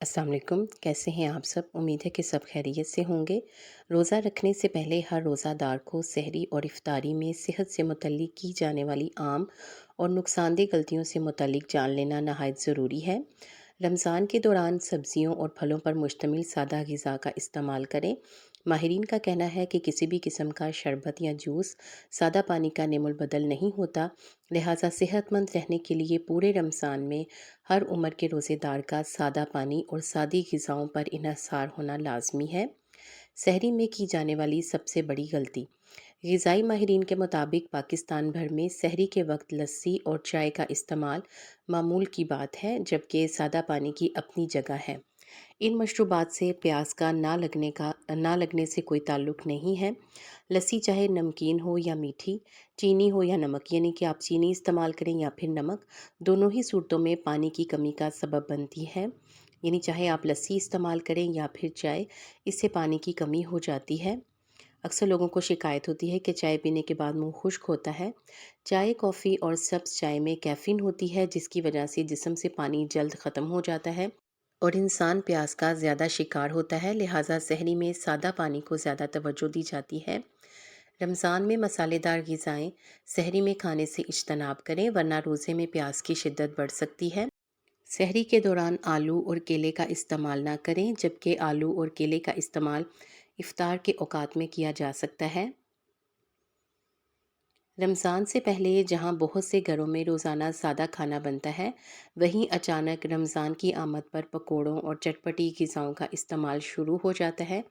अस्सलाम वालेकुम। कैसे हैं आप सब? उम्मीद है कि सब खैरियत से होंगे। रोज़ा रखने से पहले हर रोज़ादार को सहरी और इफ्तारी में सेहत से मुतल्लिक की जाने वाली आम और नुकसानदेह गलतियों से मुतल्लिक जान लेना नहायत ज़रूरी है। रमज़ान के दौरान सब्जियों और फलों पर मुश्तमिल सादा ग़िज़ा का इस्तेमाल करें। माहिरीन का कहना है कि किसी भी किस्म का शरबत या जूस सादा पानी का नेमुल बदल नहीं होता, लिहाजा सेहतमंद रहने के लिए पूरे रमज़ान में हर उम्र के रोज़ेदार का सादा पानी और सादी ग़िज़ाओं पर इन्हसार होना लाजमी है। सहरी में की जाने वाली सबसे बड़ी गलती। ग़िज़ाई माहिरीन के मुताबिक पाकिस्तान भर में सहरी के वक्त लस्सी और चाय का इस्तेमाल मामूल की बात है, जबकि सादा पानी की अपनी जगह है। इन मशरूबात से प्यास का ना लगने से कोई ताल्लुक़ नहीं है। लस्सी चाहे नमकीन हो या मीठी, चीनी हो या नमक, यानी कि आप चीनी इस्तेमाल करें या फिर नमक, दोनों ही सूरतों में पानी की कमी का सबब बनती है। यानी चाहे आप लस्सी इस्तेमाल करें या फिर चाय, इससे पानी की कमी हो जाती है। अक्सर लोगों को शिकायत होती है कि चाय पीने के बाद मुंह खुश्क होता है। चाय, कॉफ़ी और सब्ज़ चाय में कैफ़ीन होती है, जिसकी वजह से जिस्म से पानी जल्द ख़त्म हो जाता है और इंसान प्यास का ज़्यादा शिकार होता है। लिहाजा सहरी में सादा पानी को ज़्यादा तवज्जो दी जाती है। रमज़ान में मसालेदार ग़िज़ाएँ सहरी में खाने से इज्तनाब करें, वरना रोज़े में प्यास की शिद्दत बढ़ सकती है। सहरी के दौरान आलू और केले का इस्तेमाल ना करें, जबकि आलू और केले का इस्तेमाल इफ्तार के औकात में किया जा सकता है। रमज़ान से पहले जहां बहुत से घरों में रोज़ाना सादा खाना बनता है, वहीं अचानक रमज़ान की आमद पर पकोड़ों और चटपटी ग़िज़ाओं का इस्तेमाल शुरू हो जाता है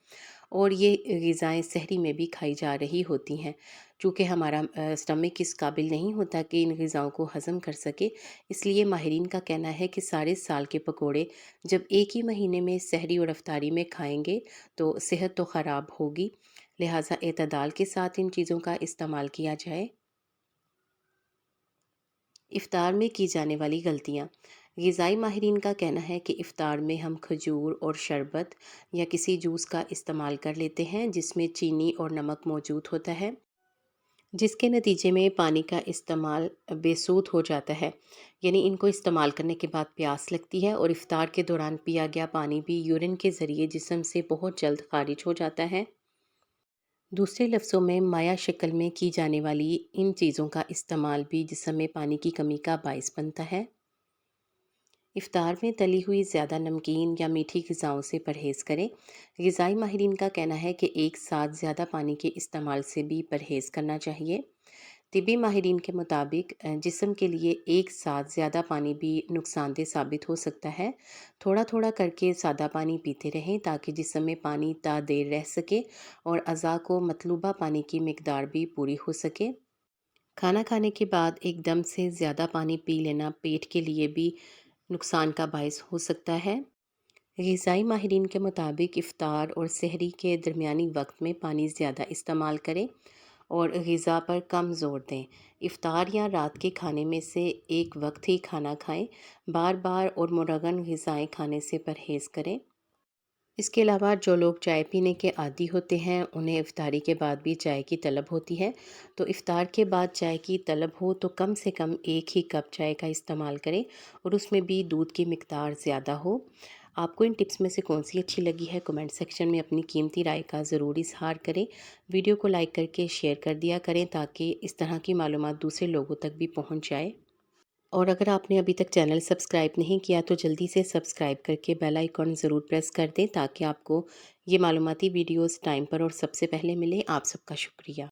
और ये ग़िज़ाएँ सहरी में भी खाई जा रही होती हैं। चूँकि हमारा स्टमक इस काबिल नहीं होता कि इन ग़िज़ाओं को हज़म कर सके, इसलिए माहिरीन का कहना है कि सारे साल के पकोड़े जब एक ही महीने में सहरी और इफ्तारी में खाएंगे तो सेहत तो ख़राब होगी। लिहाजा एतदाल के साथ इन चीज़ों का इस्तेमाल किया जाए। इफ्तार में की जाने वाली गलतियाँ। ग़िज़ाई माहिरीन का कहना है कि इफ्तार में हम खजूर और शरबत या किसी जूस का इस्तेमाल कर लेते हैं, जिसमें चीनी और नमक मौजूद होता है, जिसके नतीजे में पानी का इस्तेमाल बेसूद हो जाता है। यानी इनको इस्तेमाल करने के बाद प्यास लगती है और इफ्तार के दौरान पिया गया पानी भी यूरिन के ज़रिए जिस्म से बहुत जल्द खारिज हो जाता है। दूसरे लफ्ज़ों में माया शक्ल में की जाने वाली इन चीज़ों का इस्तेमाल भी जिस्म में पानी की कमी का बाइस बनता है। इफ्तार में तली हुई ज़्यादा नमकीन या मीठी ग़िज़ाओं से परहेज़ करें। ग़िज़ाई माहिरीन का कहना है कि एक साथ ज़्यादा पानी के इस्तेमाल से भी परहेज़ करना चाहिए। तिबी माहिरीन के मुताबिक जिस्म के लिए एक साथ ज़्यादा पानी भी नुकसानदेह साबित हो सकता है। थोड़ा थोड़ा करके सादा पानी पीते रहें ताकि जिस्म में पानी ता देर रह सके और अज़ा को मतलूबा पानी की मिकदार भी पूरी हो सके। खाना खाने के बाद एकदम से ज़्यादा पानी पी लेना पेट के लिए भी नुकसान का बायस हो सकता है। ग़िज़ाई माहिरीन के मुताबिक इफ़्तार और सहरी के दरमियानी वक्त में पानी ज़्यादा इस्तेमाल करें और ग़िज़ा पर कम ज़ोर दें। इफ़्तार या रात के खाने में से एक वक्त ही खाना खाएं। बार बार और मुरगन ग़िज़ाएँ खाने से परहेज़ करें। इसके अलावा जो लोग चाय पीने के आदी होते हैं, उन्हें इफ्तारी के बाद भी चाय की तलब होती है। तो इफ्तार के बाद चाय की तलब हो तो कम से कम एक ही कप चाय का इस्तेमाल करें और उसमें भी दूध की मिकदार ज़्यादा हो। आपको इन टिप्स में से कौन सी अच्छी लगी है, कमेंट सेक्शन में अपनी कीमती राय का ज़रूर इज़हार करें। वीडियो को लाइक करके शेयर कर दिया करें ताकि इस तरह की मालूमात दूसरे लोगों तक भी पहुँच जाए। और अगर आपने अभी तक चैनल सब्सक्राइब नहीं किया तो जल्दी से सब्सक्राइब करके बेल आइकॉन ज़रूर प्रेस कर दें ताकि आपको ये मालूमाती वीडियोस टाइम पर और सबसे पहले मिले। आप सबका शुक्रिया।